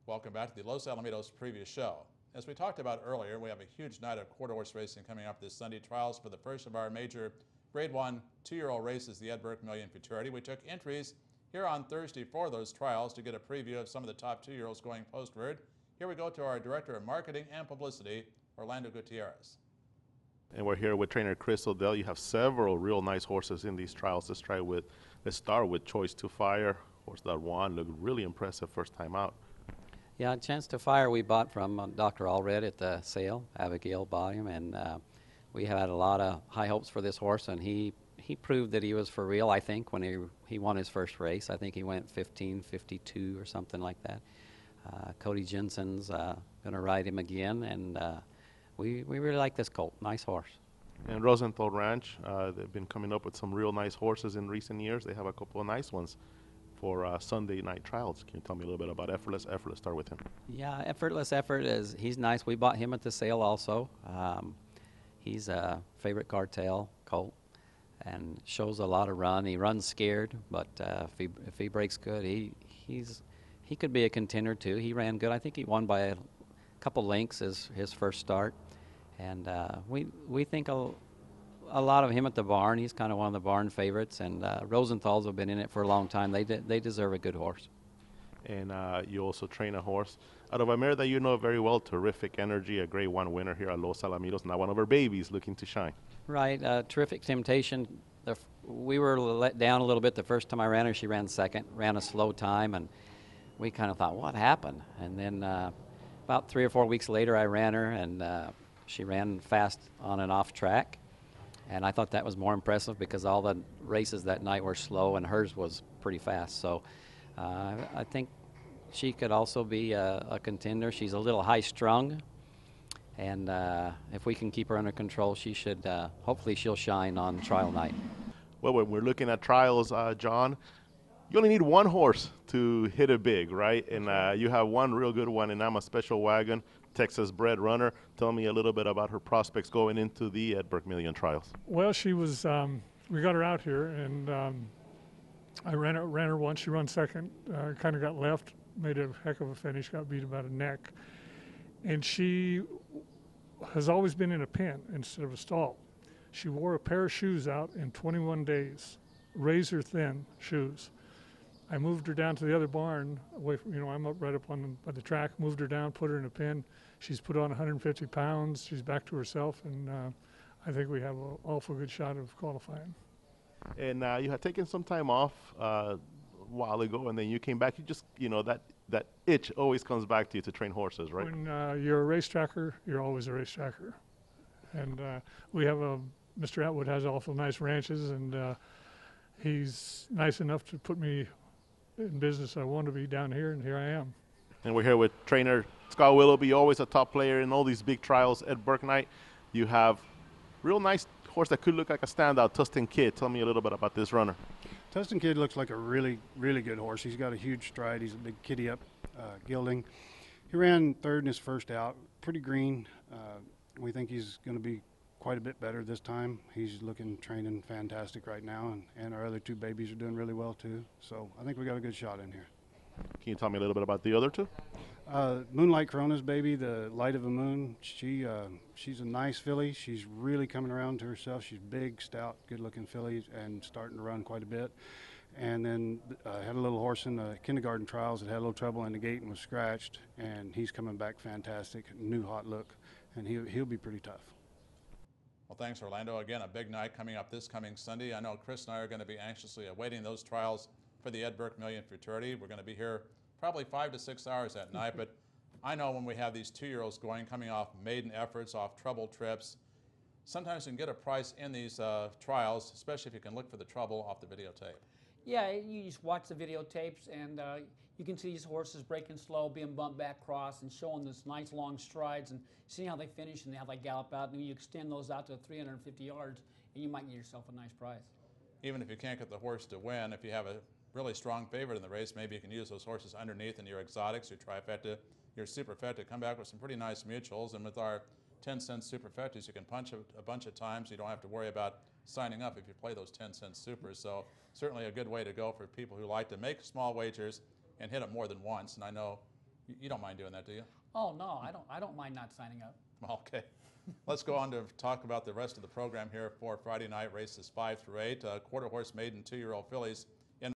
Welcome back to the Los Alamitos preview show. As we talked about earlier, we have a huge night of quarter horse racing coming up this Sunday. Trials for the first of our major Grade 1 two-year-old races, the Ed Burke Million Futurity. We took entries here on Thursday for those trials to get a preview of some of the top two-year-olds going postward. Here we go to our Director of Marketing and Publicity, Orlando Gutierrez. And we're here with trainer Chris Odell. You have several real nice horses in these trials. Let's start with Choice to Fire. Horse that won, looked really impressive first time out. Yeah, Chance to Fire we bought from Dr. Allred at the sale. Abigail bought him, and we had a lot of high hopes for this horse, and he proved that he was for real, I think, when he won his first race. I think he went 15:52 or something like that. Cody Jensen's going to ride him again, and we really like this colt. Nice horse. And Rosenthal Ranch, they've been coming up with some real nice horses in recent years. They have a couple of nice ones for Sunday night trials. Can you tell me a little bit about Effortless Effort? Let's start with him. Yeah, Effortless Effort, he's nice. We bought him at the sale also. He's a favorite cartel colt and shows a lot of run. He runs scared, but if he breaks good, he could be a contender too. He ran good. I think he won by a couple lengths his first start, and we think a lot of him at the barn. He's kind of one of the barn favorites, and Rosenthal's have been in it for a long time. They deserve a good horse. And you also train a horse out of a mare that you know very well, Terrific Energy, a Grade 1 winner here at Los Alamitos, now one of our babies looking to shine. Right, Terrific Temptation. We were let down a little bit the first time I ran her. She ran second, ran a slow time, and we kind of thought, what happened? And then about 3 or 4 weeks later, I ran her, and she ran fast on and off track. And I thought that was more impressive because all the races that night were slow and hers was pretty fast. So I think she could also be a contender. She's a little high-strung, and if we can keep her under control, she should, hopefully she'll shine on trial night. Well, when we're looking at trials, John, you only need one horse to hit it big, right? And you have one real good one, and I'm a Special Wagon, Texas-bred runner. Tell me a little bit about her prospects going into the Ed Burke Million Trials. Well, she was, we got her out here, and I ran her once. She ran second, kind of got left, made a heck of a finish, got beat about a neck. And she has always been in a pen instead of a stall. She wore a pair of shoes out in 21 days, razor thin shoes. I moved her down to the other barn, away from, I'm up right up by the track, moved her down, put her in a pen. She's put on 150 pounds. She's back to herself, and I think we have an awful good shot of qualifying. And you had taken some time off a while ago, and then you came back. You just, that itch always comes back to you to train horses, right? When you're a racetracker, you're always a racetracker. And we have Mr. Atwood has awful nice ranches, and he's nice enough to put me in business I want to be down here, and here I am. And we're here with trainer Scott Willoughby, always a top player in all these big trials at Burke Night. You have real nice horse that could look like a standout, Tustin Kid. Tell me a little bit about this runner. Tustin Kid looks like a really, really good horse. He's got a huge stride. He's a big kitty up gelding. He ran third in his first out, pretty green. We think he's going to be quite a bit better this time. He's training fantastic right now, and our other two babies are doing really well too. So I think we got a good shot in here. Can you tell me a little bit about the other two? Moonlight Corona's baby, the Light of the Moon. She's a nice filly. She's really coming around to herself. She's big, stout, good-looking filly, and starting to run quite a bit. And then had a little horse in the kindergarten trials that had a little trouble in the gate and was scratched, and he's coming back fantastic, new hot look, and he'll be pretty tough. Well, thanks, Orlando. Again, a big night coming up this coming Sunday. I know Chris and I are going to be anxiously awaiting those trials for the Ed Burke Million Futurity. We're going to be here probably 5 to 6 hours that night, but I know when we have these two-year-olds coming off maiden efforts, off trouble trips, sometimes you can get a price in these trials, especially if you can look for the trouble off the videotape. Yeah, you just watch the videotapes, and you can see these horses breaking slow, being bumped back cross, and showing this nice long strides, and seeing how they finish and how they gallop out, and you extend those out to 350 yards, and you might get yourself a nice prize. Even if you can't get the horse to win, if you have a really strong favorite in the race, maybe you can use those horses underneath in your exotics, your trifecta, your superfecta, come back with some pretty nice mutuals. And with our 10-cent superfectas, you can punch a bunch of times. You don't have to worry about signing up if you play those 10-cent supers. So certainly a good way to go for people who like to make small wagers and hit them more than once. And I know You don't mind doing that, do you? Oh no, I don't mind not signing up. Okay. Let's go on to talk about the rest of the program here for Friday night races 5 through 8. Quarter horse maiden 2-year-old fillies.